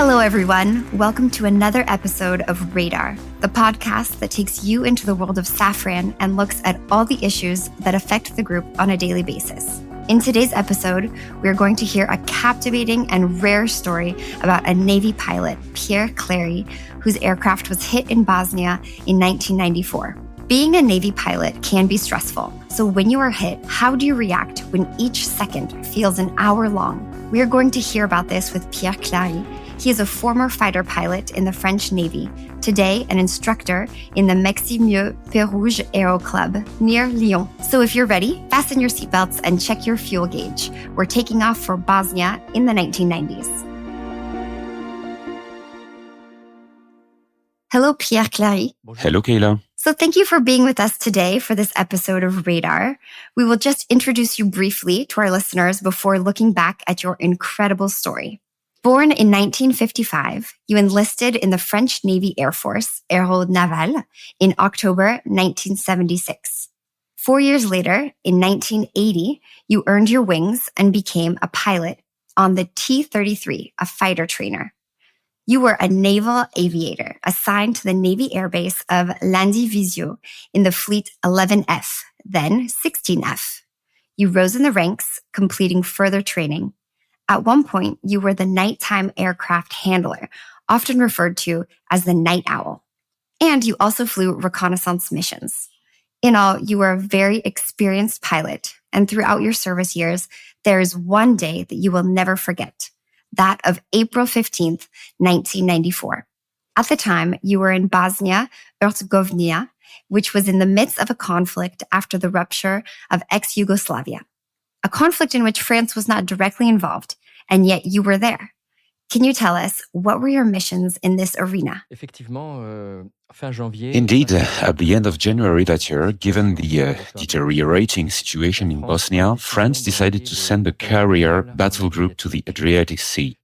Hello, everyone. Welcome to another episode of Radar, the podcast that takes you into the world of Safran and looks at all the issues that affect the group on a daily basis. In today's episode, we are going to hear a captivating and rare story about a Navy pilot, Pierre Clary, whose aircraft was hit in Bosnia in 1994. Being a Navy pilot can be stressful. So when you are hit, how do you react when each second feels an hour long? We are going to hear about this with Pierre Clary. He is a former fighter pilot in the French Navy, today an instructor in the Maximieux Pérouge Aero Club near Lyon. So if you're ready, fasten your seatbelts and check your fuel gauge. We're taking off for Bosnia in the 1990s. Hello, Pierre Clary. Hello, Kayla. So thank you for being with us today for this episode of Radar. We will just introduce you briefly to our listeners before looking back at your incredible story. Born in 1955, you enlisted in the French Navy Air Force, Aero Naval, in October 1976. 4 years later, in 1980, you earned your wings and became a pilot on the T-33, a fighter trainer. You were a naval aviator assigned to the Navy Air Base of Landivisiau in the Fleet 11F, then 16F. You rose in the ranks, completing further training. At one point, you were the nighttime aircraft handler, often referred to as the night owl. And you also flew reconnaissance missions. In all, you were a very experienced pilot, and throughout your service years, there is one day that you will never forget, that of April 15th, 1994. At the time, you were in Bosnia-Herzegovina, which was in the midst of a conflict after the rupture of ex-Yugoslavia. A conflict in which France was not directly involved, and yet you were there. Can you tell us, what were your missions in this arena? Indeed, at the end of January that year, given the deteriorating situation in Bosnia, France decided to send a carrier battle group to the Adriatic Sea.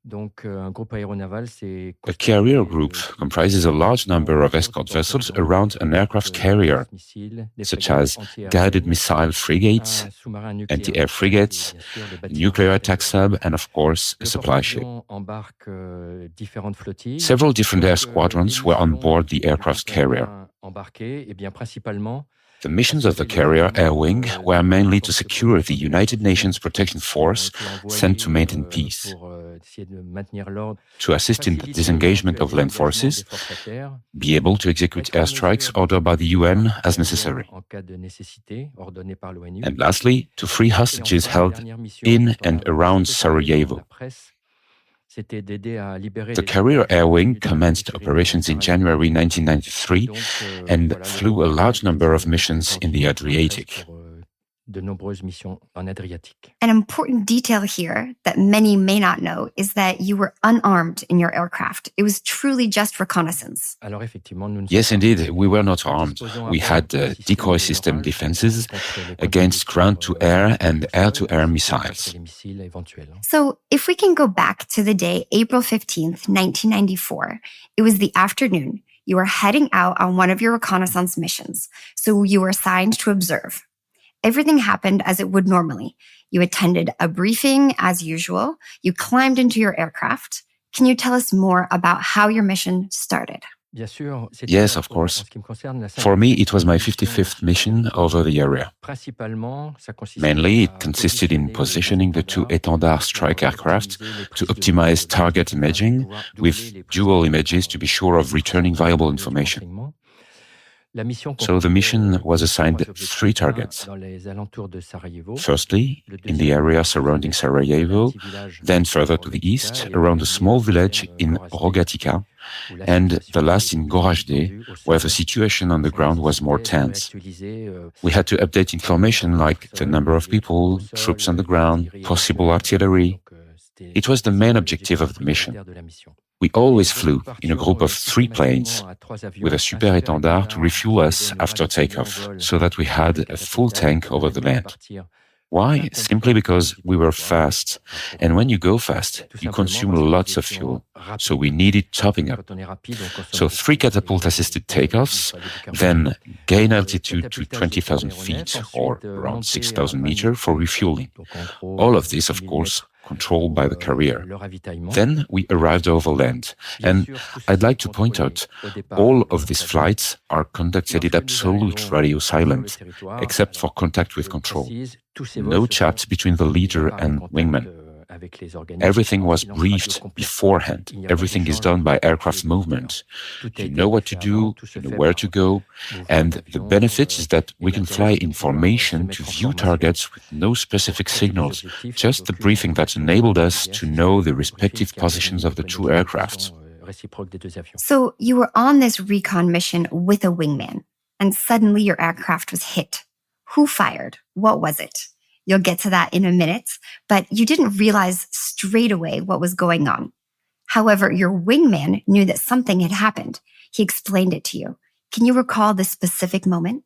A carrier group comprises a large number of escort vessels around an aircraft carrier, such as guided missile frigates, anti-air frigates, a nuclear attack sub, and of course, a supply ship. Several different air squadrons were on board the aircraft carrier. The missions of the carrier air wing were mainly to secure the United Nations Protection Force sent to maintain peace, to assist in the disengagement of land forces, be able to execute airstrikes ordered by the UN as necessary, and lastly, to free hostages held in and around Sarajevo. The carrier air wing commenced operations in January 1993 and flew a large number of missions in the Adriatic. An important detail here that many may not know is that you were unarmed in your aircraft. It was truly just reconnaissance. Yes, indeed, we were not armed. We had decoy system defenses against ground-to-air and air-to-air missiles. So if we can go back to the day, April 15th, 1994, it was the afternoon. You were heading out on one of your reconnaissance missions, so you were assigned to observe. Everything happened as it would normally. You attended a briefing as usual. You climbed into your aircraft. Can you tell us more about how your mission started? Yes, of course. For me, it was my 55th mission over the area. Mainly, it consisted in positioning the two Étendard strike aircraft to optimize target imaging with dual images to be sure of returning viable information. So the mission was assigned 3 targets. Firstly, in the area surrounding Sarajevo, then further to the east, around a small village in Rogatica, and the last in Goražde, where the situation on the ground was more tense. We had to update information like the number of people, troops on the ground, possible artillery. It was the main objective of the mission. We always flew in a group of 3 planes with a super étendard to refuel us after takeoff, so that we had a full tank over the land. Why? Simply because we were fast, and when you go fast, you consume lots of fuel, so we needed topping up. So 3 catapult-assisted takeoffs, then gain altitude to 20,000 feet, or around 6,000 meters for refueling. All of this, of course, controlled by the carrier. Then we arrived over land. And I'd like to point out, all of these flights are conducted in absolute radio silence, except for contact with control. No chat between the leader and wingman. Everything was briefed beforehand. Everything is done by aircraft movement. You know what to do, you know where to go, and the benefit is that we can fly in formation to view targets with no specific signals, just the briefing that enabled us to know the respective positions of the two aircraft. So you were on this recon mission with a wingman, and suddenly your aircraft was hit. Who fired? What was it? You'll get to that in a minute, but you didn't realize straight away what was going on. However, your wingman knew that something had happened. He explained it to you. Can you recall the specific moment?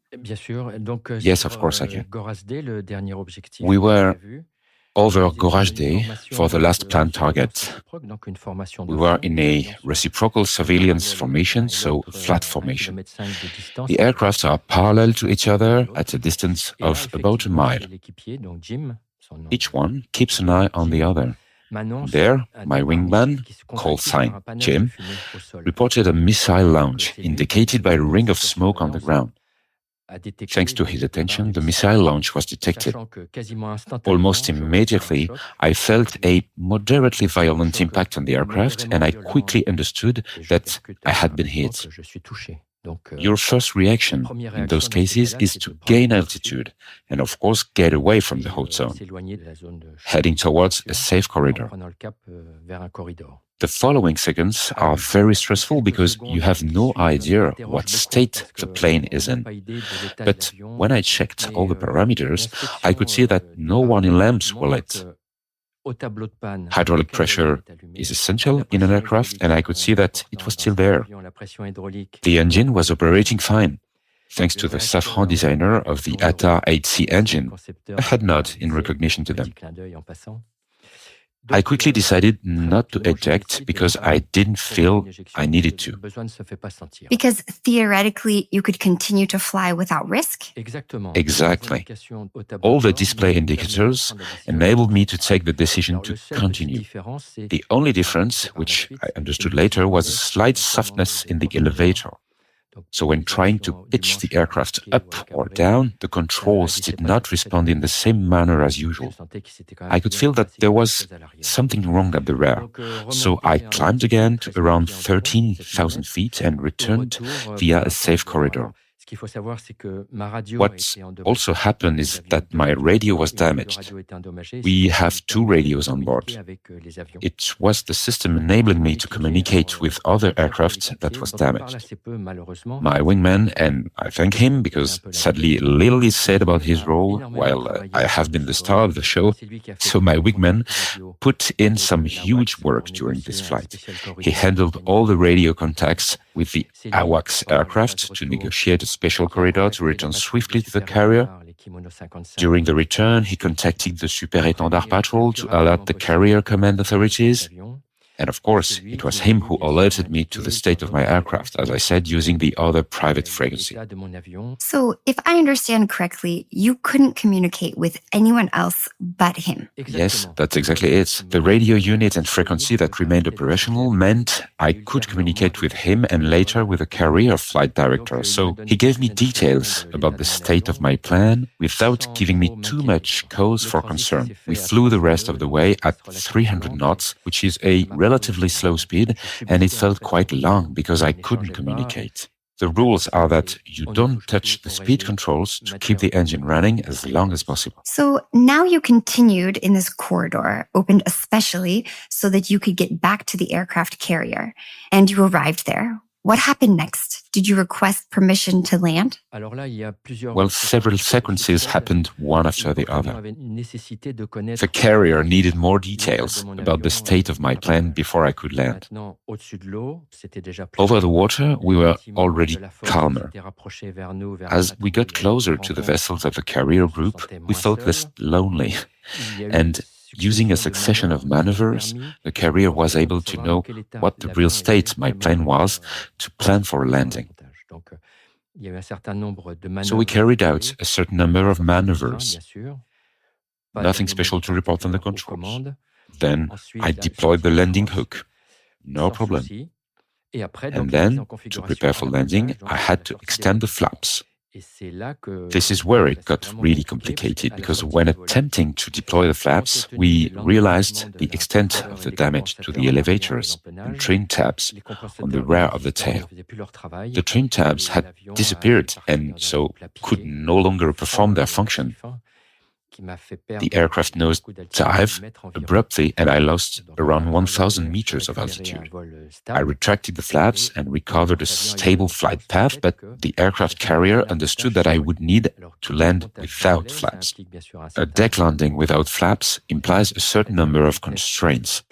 Yes, of course I can. We were over Gorazde for the last planned target. We were in a reciprocal surveillance formation, so flat formation. The aircrafts are parallel to each other at a distance of about a mile. Each one keeps an eye on the other. There, my wingman, call sign Jim, reported a missile launch indicated by a ring of smoke on the ground. Thanks to his attention, the missile launch was detected. Almost immediately, I felt a moderately violent impact on the aircraft, and I quickly understood that I had been hit. Your first reaction in those cases is to gain altitude and, of course, get away from the hot zone, heading towards a safe corridor. The following seconds are very stressful because you have no idea what state the plane is in. But when I checked all the parameters, I could see that no warning lamps were lit. Hydraulic pressure is essential in an aircraft, and I could see that it was still there. The engine was operating fine, thanks to the Safran designer of the ATA 8C engine. A head nod in recognition to them. I quickly decided not to eject because I didn't feel I needed to. Because theoretically, you could continue to fly without risk? Exactly. All the display indicators enabled me to take the decision to continue. The only difference, which I understood later, was a slight softness in the elevator. So when trying to pitch the aircraft up or down, the controls did not respond in the same manner as usual. I could feel that there was something wrong at the rear. So I climbed again to around 13,000 feet and returned via a safe corridor. What also happened is that my radio was damaged. We have two radios on board. It was the system enabling me to communicate with other aircraft that was damaged. My wingman, and I thank him because sadly little is said about his role while I have been the star of the show, so my wingman put in some huge work during this flight. He handled all the radio contacts with the AWACS aircraft to negotiate a special corridor to return swiftly to the carrier. During the return, he contacted the Superétendard patrol to alert the carrier command authorities. And of course, it was him who alerted me to the state of my aircraft, as I said, using the other private frequency. So, if I understand correctly, you couldn't communicate with anyone else but him. Yes, that's exactly it. The radio unit and frequency that remained operational meant I could communicate with him and later with the carrier flight director. So he gave me details about the state of my plan without giving me too much cause for concern. We flew the rest of the way at 300 knots, which is a relatively slow speed, and it felt quite long because I couldn't communicate. The rules are that you don't touch the speed controls to keep the engine running as long as possible. So now you continued in this corridor, opened especially so that you could get back to the aircraft carrier, and you arrived there. What happened next? Did you request permission to land? Well, several sequences happened one after the other. The carrier needed more details about the state of my plane before I could land. Over the water, we were already calmer. As we got closer to the vessels of the carrier group, we felt less lonely. And using a succession of maneuvers, the carrier was able to know what the real state my plane was to plan for a landing. So we carried out a certain number of maneuvers. Nothing special to report on the controls. Then I deployed the landing hook. No problem. And then, to prepare for landing, I had to extend the flaps. This is where it got really complicated, because when attempting to deploy the flaps, we realized the extent of the damage to the elevators and trim tabs on the rear of the tail. The trim tabs had disappeared and so could no longer perform their function. The aircraft nose dived abruptly and I lost around 1,000 meters of altitude. I retracted the flaps and recovered a stable flight path, but the aircraft carrier understood that I would need to land without flaps. A deck landing without flaps implies a certain number of constraints,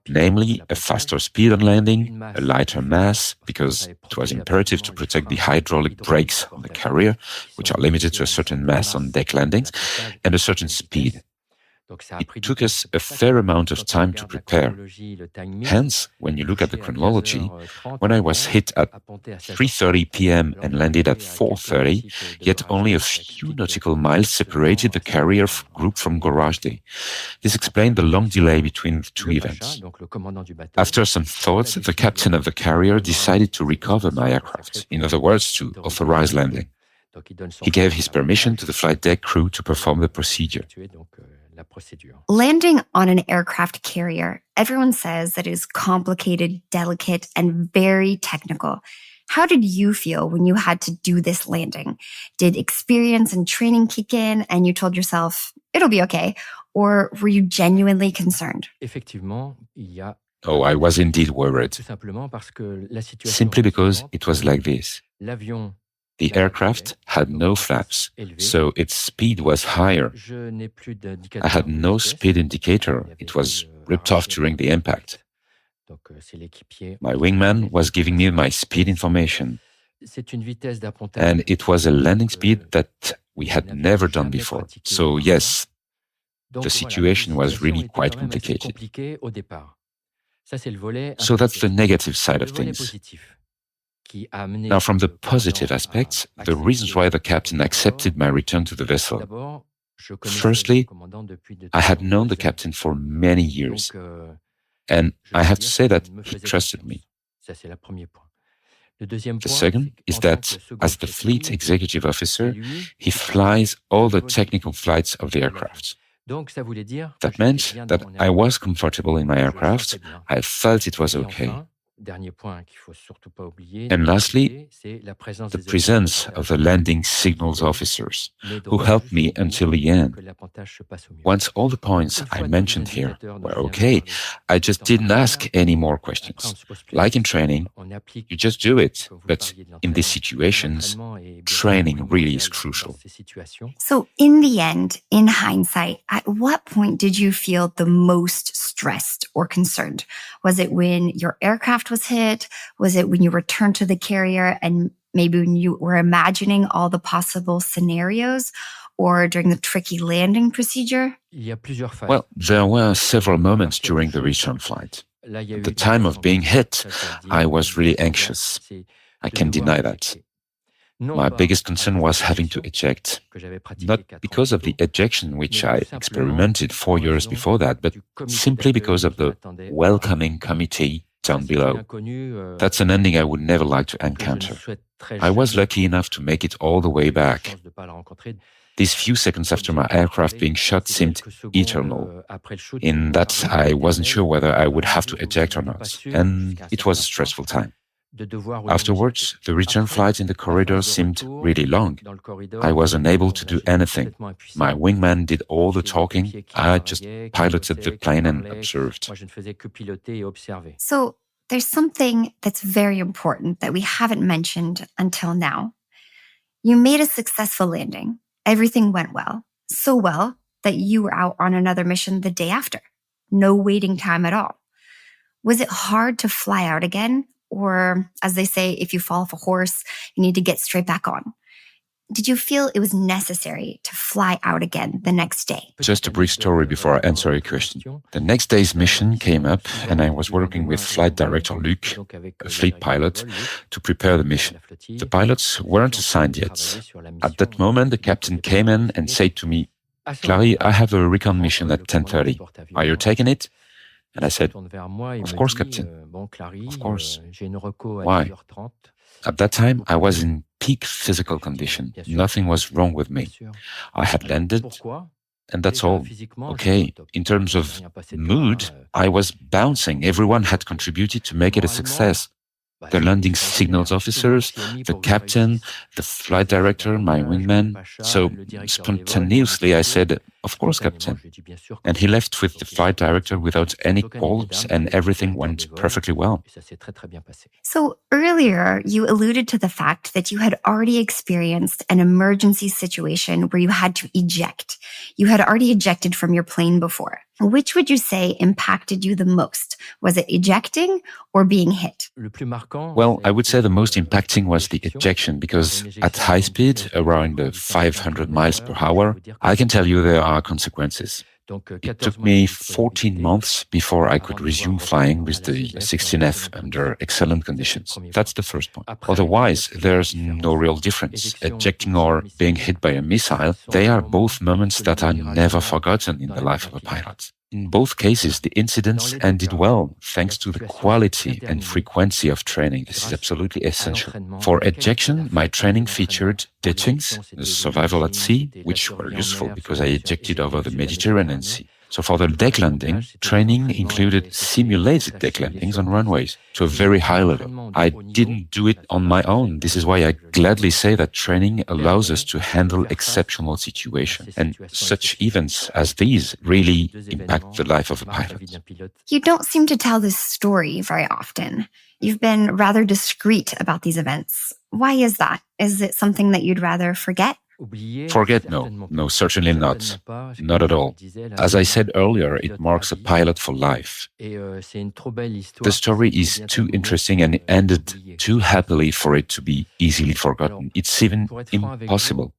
namely a faster speed on landing, a lighter mass, because it was imperative to protect the hydraulic brakes on the carrier, which are limited to a certain mass on deck landings, and a certain speed. It took us a fair amount of time to prepare. Hence, when you look at the chronology, when I was hit at 3:30 p.m. and landed at 4:30, yet only a few nautical miles separated the carrier group from Garage Day. This explained the long delay between the two events. After some thoughts, the captain of the carrier decided to recover my aircraft, in other words, to authorize landing. He gave his permission to the flight deck crew to perform the procedure. Landing on an aircraft carrier, everyone says that it is complicated, delicate, and very technical. How did you feel when you had to do this landing? Did experience and training kick in and you told yourself, it'll be okay? Or were you genuinely concerned? Oh, I was indeed worried. Simply because it was like this. The aircraft had no flaps, so its speed was higher. I had no speed indicator. It was ripped off during the impact. My wingman was giving me my speed information. And it was a landing speed that we had never done before. So yes, the situation was really quite complicated. So that's the negative side of things. Now, from the positive aspects, the reasons why the captain accepted my return to the vessel. Firstly, I had known the captain for many years, and I have to say that he trusted me. The second is that, as the fleet executive officer, he flies all the technical flights of the aircraft. That meant that I was comfortable in my aircraft, I felt it was okay. And lastly, the presence of the landing signals officers, who helped me until the end. Once all the points I mentioned here were okay, I just didn't ask any more questions. Like in training, you just do it. But in these situations, training really is crucial. So in the end, in hindsight, at what point did you feel the most stressed or concerned? Was it when your aircraft was hit? Was it when you returned to the carrier and maybe when you were imagining all the possible scenarios, or during the tricky landing procedure? Well, there were several moments during the return flight. At the time of being hit, I was really anxious. I can't deny that. My biggest concern was having to eject, not because of the ejection which I experimented 4 years before that, but simply because of the welcoming committee down below. That's an ending I would never like to encounter. I was lucky enough to make it all the way back. These few seconds after my aircraft being shot seemed eternal, in that I wasn't sure whether I would have to eject or not, and it was a stressful time. Afterwards, the return flight in the corridor seemed really long. I was unable to do anything. My wingman did all the talking. I just piloted the plane and observed. So there's something that's very important that we haven't mentioned until now. You made a successful landing. Everything went well. So well that you were out on another mission the day after. No waiting time at all. Was it hard to fly out again? Or, as they say, if you fall off a horse, you need to get straight back on. Did you feel it was necessary to fly out again the next day? Just a brief story before I answer your question. The next day's mission came up, and I was working with Flight Director Luc, a fleet pilot, to prepare the mission. The pilots weren't assigned yet. At that moment, the captain came in and said to me, "Clary, I have a recon mission at 10:30. Are you taking it?" And I said, "Of course, Captain. Of course." Why? At that time, I was in peak physical condition. Nothing was wrong with me. I had landed, and that's all. Okay, in terms of mood, I was bouncing. Everyone had contributed to make it a success. The landing signals officers, the captain, the flight director, my wingman. So spontaneously I said, "Of course, Captain." And he left with the flight director without any calls, and everything went perfectly well. So earlier, you alluded to the fact that you had already experienced an emergency situation where you had to eject. You had already ejected from your plane before. Which would you say impacted you the most? Was it ejecting or being hit? Well, I would say the most impacting was the ejection, because at high speed, around 500 miles per hour, I can tell you there are consequences. It took me 14 months before I could resume flying with the 16F under excellent conditions. That's the first point. Otherwise, there's no real difference. Ejecting or being hit by a missile, they are both moments that are never forgotten in the life of a pilot. In both cases, the incidents ended well, thanks to the quality and frequency of training. This is absolutely essential. For ejection, my training featured ditchings, the survival at sea, which were useful because I ejected over the Mediterranean Sea. So for the deck landing, training included simulated deck landings on runways to a very high level. I didn't do it on my own. This is why I gladly say that training allows us to handle exceptional situations. And such events as these really impact the life of a pilot. You don't seem to tell this story very often. You've been rather discreet about these events. Why is that? Is it something that you'd rather forget? Forget? No, certainly not. Not at all. As I said earlier, it marks a pilot for life. The story is too interesting and ended too happily for it to be easily forgotten. It's even impossible.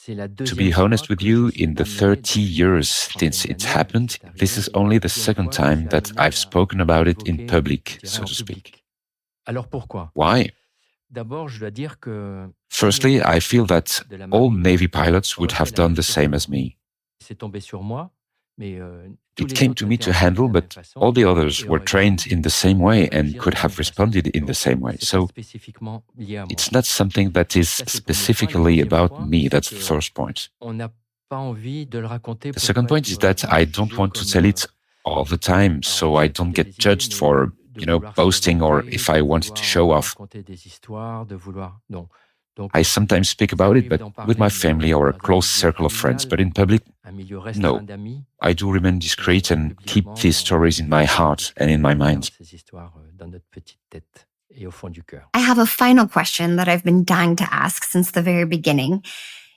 To be honest with you, in the 30 years since it happened, this is only the second time that I've spoken about it in public, so to speak. Why? Firstly, I feel that all Navy pilots would have done the same as me. It came to me to handle, but all the others were trained in the same way and could have responded in the same way. So it's not something that is specifically about me. That's the first point. The second point is that I don't want to tell it all the time, so I don't get judged for boasting or if I wanted to show off. I sometimes speak about it, but with my family or a close circle of friends. But in public, no. I do remain discreet and keep these stories in my heart and in my mind. I have a final question that I've been dying to ask since the very beginning.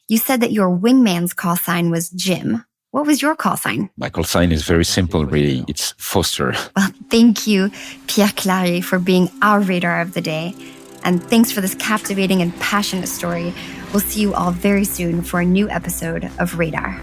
You said that your wingman's call sign was Jim. What was your call sign? My call sign is very simple, really. It's Foster. Well, thank you, Pierre Clary, for being our radar of the day. And thanks for this captivating and passionate story. We'll see you all very soon for a new episode of Radar.